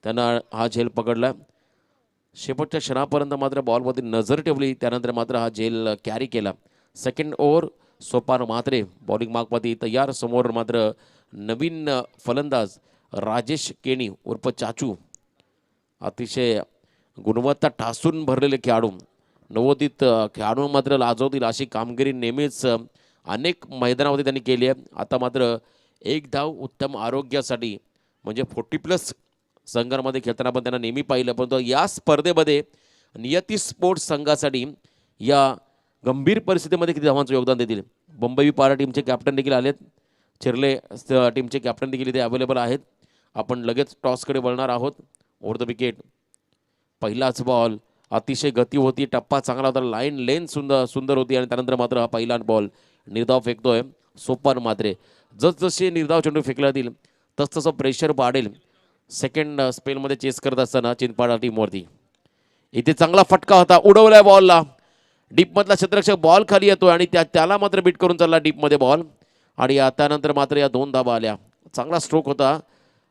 त्यांना हा झेल पकडला. शेवटच्या क्षणापर्यंत मात्र बॉलवरती नजर ठेवली, त्यानंतर मात्र हा झेल कॅरी केला. Second over Sopan Mhatre bowling मार्कवरती तयार. समोर मात्र नवीन फलंदाज राजेश केणी उर्फ चाचू, अतिशय गुणवत्ता ठासून भरलेले खेळाडू, नवोदित खेळाडू मात्र लाजवतील अशी कामगिरी नेहमीच अनेक मैदानामध्ये त्यांनी केली आहे. आता मात्र एक धाव उत्तम आरोग्यासाठी, म्हणजे 40+ संघांमध्ये खेळताना पण त्यांना नेहमी पाहिलं, परंतु या स्पर्धेमध्ये नियती स्पोर्ट्स संघासाठी या गंभीर परिस्थितीमध्ये किती धावांचं योगदान देतील. बंबई पाडा टीमचे कॅप्टन देखील आलेत, चिरले टीमचे कॅप्टन देखील इथे अवेलेबल आहेत. आपण लगेच टॉसकडे वळणार आहोत. ओव्हर द विकेट, पहिलाच बॉल, अतिशय गती होती, टप्पा चांगला होता, लाईन लेन सुंदर होती आणि त्यानंतर मात्र हा पहिला बॉल निर्धाव फेकतोय सोपान म्हात्रे. जसजसे निर्धाव चेंडू फेकला जातील तसतसं प्रेशर वाढेल सेकंड स्पेलमध्ये चेस करत असताना चिंचपाडा टीमवरती. इथे चांगला फटका होता, उडवलाय बॉलला, डीपमधला क्षेत्ररक्षक बॉल खाली येतोय आणि त्याला मात्र बीट करून चालला डीपमध्ये बॉल. आणि त्यानंतर मात्र या 2 धाबा आल्या. चांगला स्ट्रोक होता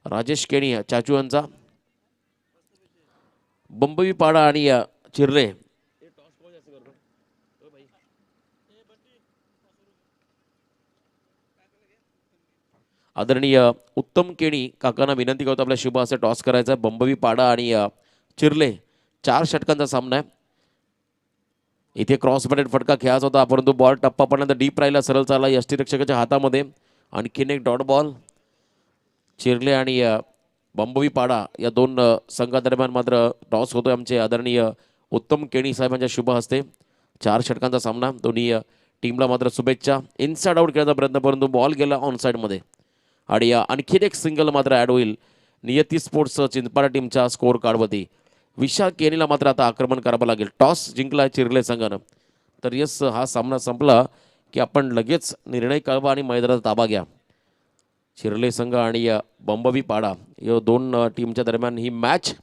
राजेश केणी चाचू यांचा. बंबई पाडा आणि चिरले आदरणीय उत्तम केणी काकांना विनंती करतो आपल्या शुभ असे टॉस करायचा. बंबई पाडा आणि चिरले 4 षटकांचा सामना आहे. इथे क्रॉस बॅटेड फटका खेळायचा होता, परंतु बॉल टप्पा पडल्यानंतर डीप राहिला, सरळ चालला यष्टीरक्षकाच्या हातामध्ये. आणखीन एक डॉट बॉल. चिरले आणि बंबई पाडा या 2 संघादरम्यान मात्र टॉस होतोय आमचे आदरणीय उत्तम केणी साहेबांच्या शुभ हस्ते. 4 षटकांचा सामना, दोन्ही टीमला मात्र शुभेच्छा. इनसाइड आउट खेळायचा प्रयत्न, परंतु बॉल गेला ऑनसाईडमध्ये. आणि आणखीन एक सिंगल मात्र ॲड होईल नियती स्पोर्ट्स चिंचपाडा टीमच्या स्कोअर कार्डवरती. विशाल केनीला मात्र आता आक्रमण करावं लागेल. टॉस जिंकला चिरले संघानं. तर यस, हा सामना संपला की आपण लगेच निर्णय कळवा आणि मैदानाचा ताबा घ्या. चिरले संघ आणि बंबई पाडा या 2 टीमच्या दरम्यान ही मॅच.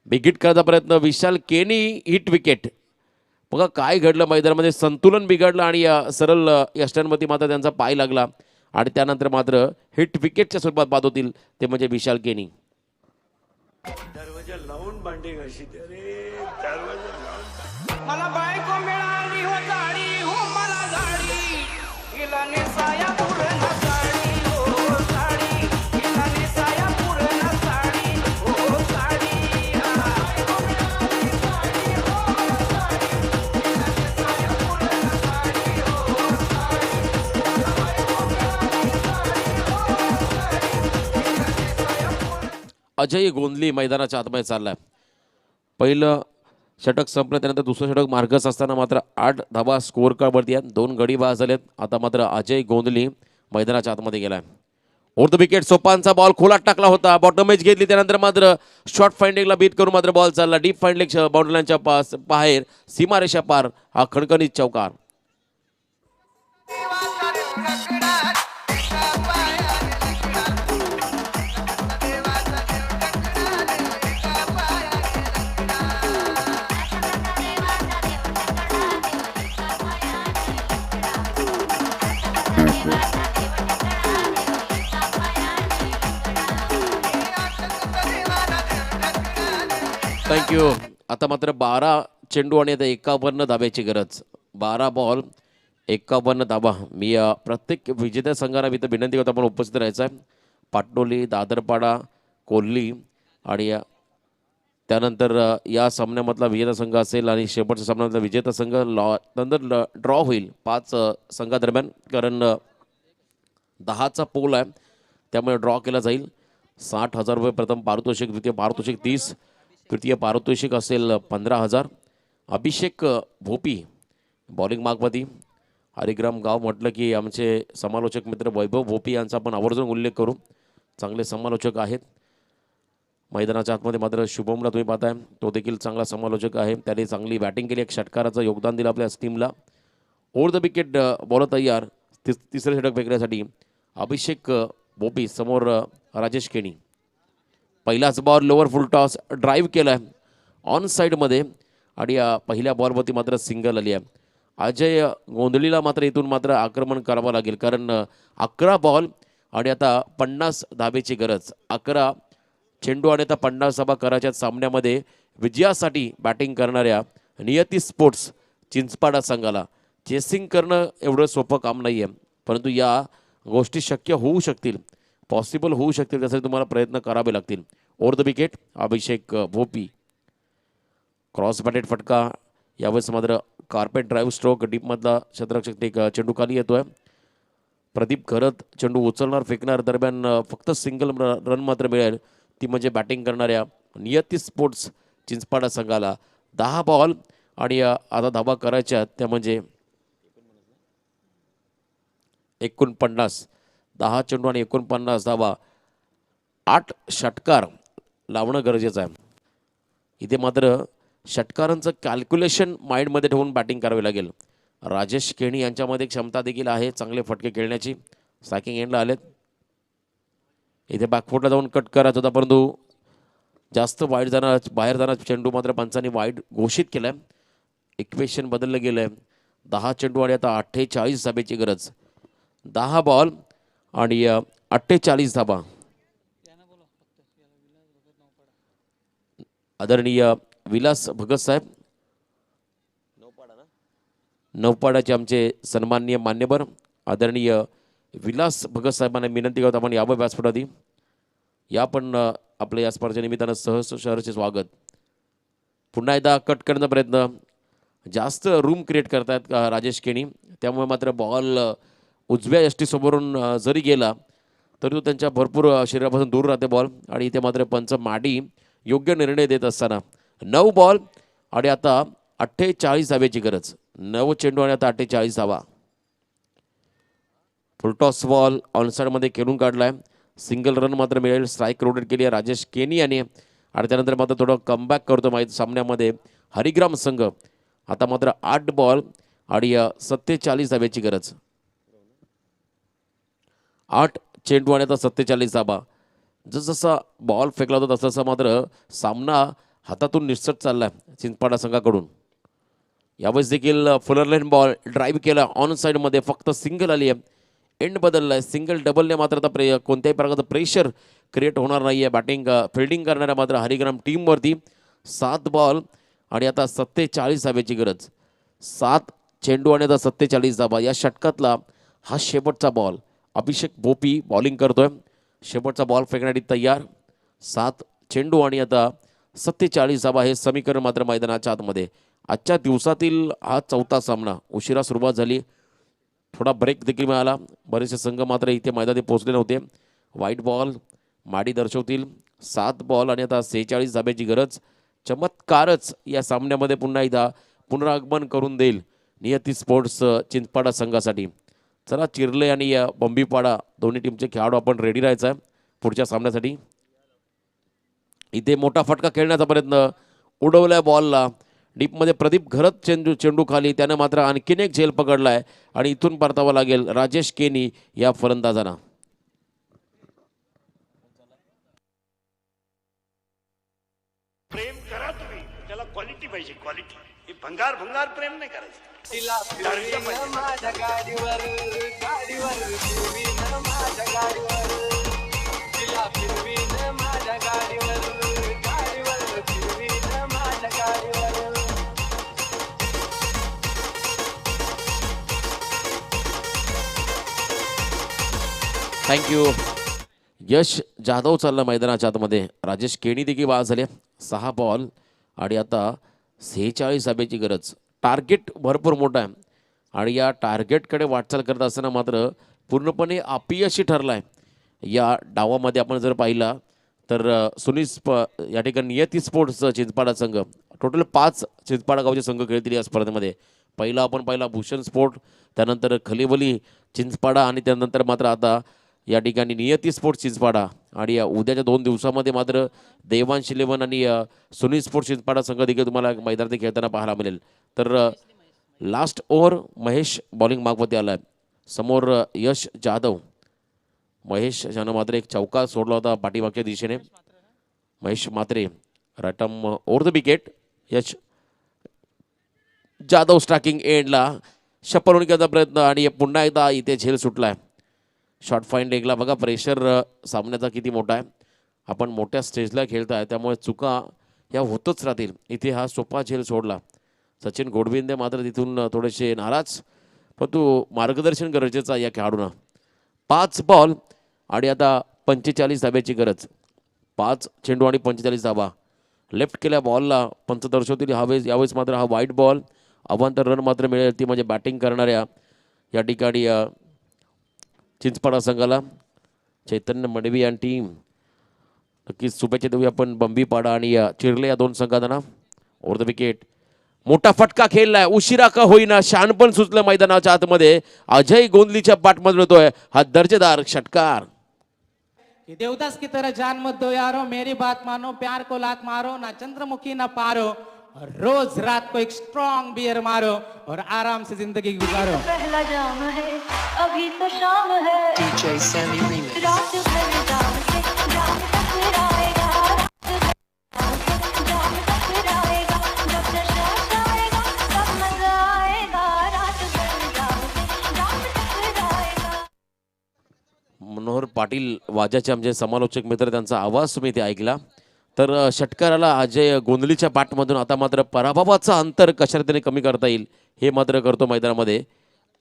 बिगिट करायचा प्रयत्न, विशाल केनी हिट विकेट. बघा काय घडलं मैदानामध्ये, संतुलन बिघडलं आणि सरळ यष्टांमध्ये मात्र त्यांचा पाय लागला आणि त्यानंतर मात्र हिट विकेटच्या स्वरूपात बाद होतील ते म्हणजे विशाल केनी. दरवाजा लावून भांडे घाशी रे, दरवाजा लावून. मला बायको मिळाली हो गाडी, हो मला गाडी, हिला नेसाया पूर्ण साडी, हो साडी, हिला नेसाया पूर्ण साडी, हो साडी. अजय गोंधली मैदानाच्या आतमध्ये चाललाय. पहिलं षटक संपलं, त्यानंतर दुसरं षटक मार्गच असताना मात्र 8 धाबा स्कोअर कार्डवरती आहेत. 2 गडी बाद झालेत. आता मात्र अजय गोंधली मैदानाच्या आतमध्ये गेलाय. ओव्हर द विकेट, सोपानचा बॉल खोलात टाकला होता, बॉटम एज घेतली, त्यानंतर मात्र शॉर्ट फाइंडिंगला बीट करून मात्र बॉल चालला डीप फाइंडिंग बाउंड्रीलाईनच्या बाहेर, सीमारेषा पार. हा खणखणीत चौकार. थँक्यू. आता मात्र 12 चेंडू आणि आता 51 धाब्याची गरज. 12 बॉल 51 धाबा. मी प्रत्येक विजेत्या संघाला इथं विनंती करतो आपण उपस्थित राहायचं आहे. पाटोली, दादरपाडा, कोल्ही आणि त्यानंतर या सामन्यामधला विजेता संघ असेल आणि शेवटच्या सामन्यामधला विजेता संघ नंतर ड्रॉ होईल 5 संघादरम्यान, कारण 10चा पोल आहे त्यामुळे ड्रॉ केला जाईल. 60,000 रुपये प्रथम पारितोषिक, द्वितीय पारितोषिक 30, तृतीय पारितोषिक असेल 15,000. अभिषेक भोपी बॉलिंग मार्कवरती. हरिग्राम गाव म्हटलं की आमचे समालोचक मित्र वैभव भोपी यांचा आपण आवर्जून उल्लेख करू, चांगले समालोचक आहेत. मैदानाच्या आतमध्ये मात्र शुभमला तुम्ही पाहताय, तो देखील चांगला समालोचक आहे. त्याने चांगली बॅटिंग केली, एक षटकाराचं योगदान दिलं आपल्या टीमला. ओव्हर द विकेट बॉलर तयार तिसरे षटक फेकण्यासाठी. अभिषेक बोपी समोर राजेश केणी. पहिलाच बॉल लोअर फुल टॉस ड्राईव्ह केला आहे ऑन साईडमध्ये आणि या पहिल्या बॉलवरती मात्र सिंगल आली आहे. अजय गोंधळीला मात्र इथून मात्र आक्रमण करावं लागेल, कारण 11 बॉल आणि आता 50 धाबेची गरज. 11 चेंडू आणि आता 50 धाबा करायच्या सामन्यामध्ये विजयासाठी बॅटिंग करणाऱ्या नियती स्पोर्ट्स चिंचपाडा संघाला चेसिंग करणं एवढं सोपं काम नाही आहे, परंतु या गोष्टी शक्य होऊ शकतील, पॉसिबल होऊ शकतील. त्यासाठी तुम्हाला प्रयत्न करावे लागतील. Over the wicket Abhishek Bhopi. Cross batted फटका. यावेळेस मात्र कार्पेट ड्राईव्ह स्ट्रोक डीपमधला क्षेत्ररक्षक एक चेंडू खाली येतोय. प्रदीप घरत चेंडू उचलणार फेकणार दरम्यान फक्त सिंगल रन मात्र मिळेल, ती म्हणजे बॅटिंग करणाऱ्या नियती स्पोर्ट्स चिंचपाडा संघाला. 10 बॉल आणि आता धाबा करायच्या त्या म्हणजे 49. 10 चेंडू आणि 49 धाबा. 8 षटकार लावणं गरजेचं आहे. इथे मात्र षटकारांचं कॅल्क्युलेशन माइंडमध्ये ठेवून बॅटिंग करावी लागेल. राजेश केणी यांच्यामध्ये क्षमता देखील आहे चांगले फटके खेळण्याची. सॅकिंग एंडला आलेत. इथे बॅकफुटला जाऊन कट करायचा होता, परंतु जास्त बाहेर जाणार चेंडू मात्र पंचांनी वाईड घोषित केला आहे. इक्वेशन बदललं गेलं आहे. 10 चेंडू आणि आता 48 धाब्याची गरज. 10 बॉल आणि 48 धाबा. आदरणीय विलास भगत साहेब नौपाडाचे आमचे सन्माननीय मान्यवर आदरणीय विलास भगत साहेबांना विनंती करतो आपण यावं व्यासपीठावरती. या पण आपल्या या स्पर्धेनिमित्तानं सहर्ष स्वागत. पुन्हा एकदा कट करण्याचा प्रयत्न. जास्त रूम क्रिएट करतायत राजेश केणी, त्यामुळे मात्र बॉल उजव्या यष्टीसमोरून जरी गेला तरी तो त्यांच्या भरपूर शरीरापासून दूर राहते बॉल. आणि इथे मात्र पंच माडी योग्य निर्णय देत असताना 9 बॉल आणि आता 48 धाब्याची गरज. 9 चेंडू आणि आता 48 धावा. फुलटॉस बॉल ऑनसाईडमध्ये खेळून काढलाय. सिंगल रन मात्र मिळेल. स्ट्राईक रोटेट केली आहे राजेश केणी याने आणि त्यानंतर मात्र थोडं कमबॅक करतो माहीत सामन्यामध्ये हरिग्राम संघ. आता मात्र 8 बॉल आणि 47 धाब्याची गरज. 8 चेंडू आणि आता 47 धाबा. जसजसा बॉल फेकला होता तसं मात्र सामना हातातून निश्चित चालला आहे चिंचपाडा संघाकडून. यावेळेस देखील फुलरलाईन बॉल ड्राईव्ह केला ऑन साईडमध्ये, फक्त सिंगल आली आहे. एंड बदलला आहे. सिंगल डबलने मात्र आता कोणत्याही प्रकारचं प्रेशर क्रिएट होणार नाही आहे बॅटिंग फिल्डिंग करणाऱ्या मात्र हरिग्राम टीमवरती. 7 बॉल आणि आता 47 धाब्याची गरज. 7 चेंडू आणि आता 47 धाबा. या षटकातला हा शेवटचा बॉल. अभिषेक भोपी बॉलिंग करतोय. शेवटचा बॉल फेकण्यासाठी तयार. 7 चेंडू आणि आता 47 धाबा हे समीकरण मात्र मैदानाच्या आतमध्ये. आजच्या दिवसातील हा 4था सामना. उशिरा सुरुवात झाली, थोडा ब्रेक देखील मिळाला. बरेचसे संघ मात्र इथे मैदानात पोहोचले नव्हते. व्हाईट बॉल माडी दर्शवतील. 7 बॉल आणि आता 46 धाब्याची गरज. चमत्कारच या सामन्यामध्ये पुन्हा एकदा पुनरागमन करून देईल नियती स्पोर्ट्स चिंचपाडा संघासाठी. चला चिर्ले आणि बंबीपाडा दोन्ही टीमचे खेळाडू आपण रेडी राहायचं आहे पुढच्या सामन्यासाठी. इथे मोठा फटका खेळण्याचा प्रयत्न. उडवलाय बॉलला डीपमध्ये. प्रदीप घरत चेंडू खाली. त्यानं मात्र आणखीन एक झेल पकडलाय आणि इथून परतावा लागेल राजेश केणी या फलंदाजांना. प्रेम करा तुम्ही, त्याला क्वालिटी पाहिजे. क्वालिटी हे भंगार प्रेम नाही करायचं. माझ्या गाडीवर फिरवीन माझ्या गाडीवर तिला फिरवीन माझ्या गाडीवर फिरवीन माझ्या गाडीवर. थँक्यू. यश जाधव चालला मैदानाच्या आतमध्ये. राजेश केणी देखील बाद झाले. 6 बॉल आणि आता 46 धाब्याची गरज. टार्गेट भरपूर मोठा आहे आणि या टार्गेटकडे वाटचाल करत असताना मात्र पूर्णपणे अपयशी ठरला आहे या डावामध्ये. आपण जर पाहिला तर या ठिकाणी नियती स्पोर्ट्स चिंचपाडा संघ टोटल 5 चिंचपाडा गावचे संघ खेळतील या स्पर्धेमध्ये. पहिला आपण पाहिला भूषण स्पोर्ट, त्यानंतर खलिवली चिंचपाडा आणि त्यानंतर मात्र आता या ठिकाणी नियती स्पोर्ट्स चिंचपाडा आणि उद्याच्या 2 दिवसामध्ये मात्र देवांश इलेव्हन आणि सुनील स्पोर्ट्स चिंचपाडा संघ देखील तुम्हाला मैदानात खेळताना पाहायला मिळेल. तर लास्ट ओव्हर महेश बॉलिंग मागवरती आला आहे. समोर यश जाधव. महेश ज्यानं मात्र एक चौका सोडला होता पाठीमागच्या दिशेने. महेश मात्रे रटम over the wicket. Yash Jadhav striking एंडला शपलून घेण्याचा प्रयत्न आणि पुन्हा एकदा इथे झेल सुटला आहे. शॉर्ट फाईन लेगला बघा प्रेशर सामन्याचा किती मोठा आहे. आपण मोठ्या स्टेजला खेळताय त्यामुळे चुका या होतच राहतील. इथे हा सोपा झेल सोडला. सचिन गोडविंदे मात्र तिथून थोडेसे नाराज, परंतु मार्गदर्शन गरजेचं आहे या खेळाडूंना. 5 बॉल आणि आता 45 धाब्याची गरज. 5 चेंडू आणि 45 धाबा. लेफ्ट केल्या बॉलला पंच दर्शवतील यावेळेस मात्र हा वाईट बॉल. अवांतर रन मात्र मिळेल ती म्हणजे बॅटिंग करणाऱ्या या ठिकाणी चिंचपाडा संघाला. चैतन्य मडवी आणि टीम नक्कीच शुभेच्छा देऊया आपण बंबीपाडा आणि चिरले या 2 संघांना. ओव्हर द विकेट मोठा फटका खेळलाय. उशिरा का होईना शहाणपण सुचलं मैदानाच्या आतमध्ये. अजय गोंदलीच्या पाठमधून येतोय हा दर्जेदार षटकार. कि देवदास की तरह जान मत दो यारो, मेरी बात मानो, प्यार को लात मारो, ना चंद्रमुखी ना पारो, और रोज रात को एक स्ट्रॉन्ग बियर मारो और आराम से जिंदगी गुजारो. पहला जाम है अभी तो शाम है, DJ Sammy Remix. रात भर जाम से जाम तक फिराएगा, जाम तक फिराएगा, जब नशा आएगा तब मजा आएगा, रात भर जाम से जाम तक फिराएगा. मनोहर पाटील वाजाचे आमचे समालोचक मित्र त्यांचा आवाज तुम्ही इथे ऐकला. तर षटकाराला अजय गोंदलीच्या पाठमधून आता मात्र पराभवाचं अंतर कशा रीतीने कमी करता येईल हे मात्र करतो मैदानामध्ये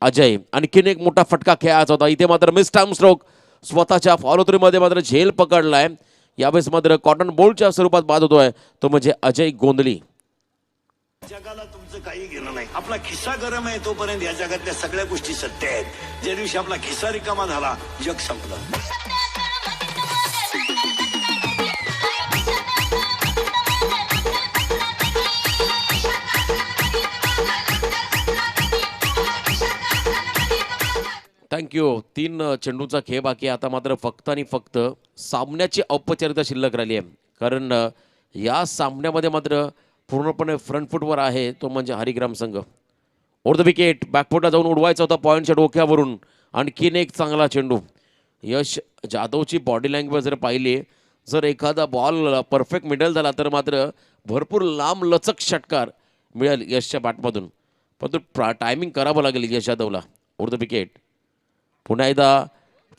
अजय. आणखीन एक मोठा फटका खेळायचा होता. इथे मात्र मिस टाइम स्ट्रोक. स्वतःच्या फॉलोथ्रूमध्ये मात्र झेल पकडलाय. यावेळेस मात्र कॉटन बोल्टच्या स्वरूपात बाद होतोय तो म्हणजे अजय गोंदली. जगाला तुमचं काही घेणं नाही. आपला खिस्सा गरम आहे तोपर्यंत या जगातल्या सगळ्या गोष्टी सत्य आहेत. ज्या दिवशी आपला खिस्सा रिकामा झाला जग संपलं. थँक्यू. 3 चेंडूचा खेळ बाकी. आता मात्र फक्त आणि फक्त सामन्याची औपचारिकता शिल्लक राहिली आहे. कारण या सामन्यामध्ये मात्र पूर्णपणे फ्रंट फुटवर आहे तो म्हणजे हरिग्राम संघ. ओव्हर द विकेट बॅकफुटला जाऊन उडवायचा होता पॉईंटच्या डोक्यावरून. आणखीन एक चांगला चेंडू. यश जाधवची बॉडी लँग्वेज जर पाहिली, जर एखादा बॉल परफेक्ट मिडल झाला तर मात्र भरपूर लांब लचक षटकार मिळेल यशच्या बॅटमधून. परंतु टायमिंग करावं लागेल यश जाधवला. ओव्हर द विकेट पुन्हा एकदा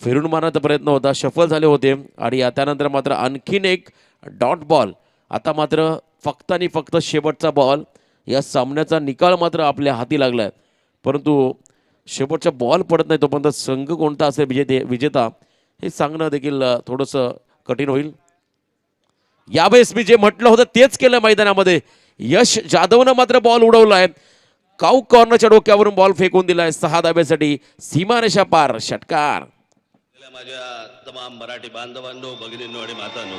फिरून मारण्याचा प्रयत्न होता. सफल झाले होते आणि त्यानंतर मात्र आणखीन एक डॉट बॉल. आता मात्र फक्त आणि फक्त शेवटचा बॉल. या सामन्याचा निकाल मात्र आपल्या हाती लागला आहे, परंतु शेवटचा बॉल पडत नाही तोपर्यंत संघ कोणता असेल विजेता हे सांगणं देखील थोडंसं कठीण होईल. यावेळेस मी जे म्हटलं होतं तेच केलं मैदानामध्ये. यश जाधवनं मात्र बॉल उडवलाय. काऊ कॉर्नरच्या डोक्यावरून बॉल फेकून दिलाय 6 धाब्यासाठी. सीमारेषा पार षटकार. माझ्या तमाम मराठी बांधवांनो, भगिनींनो आणि मातांनो,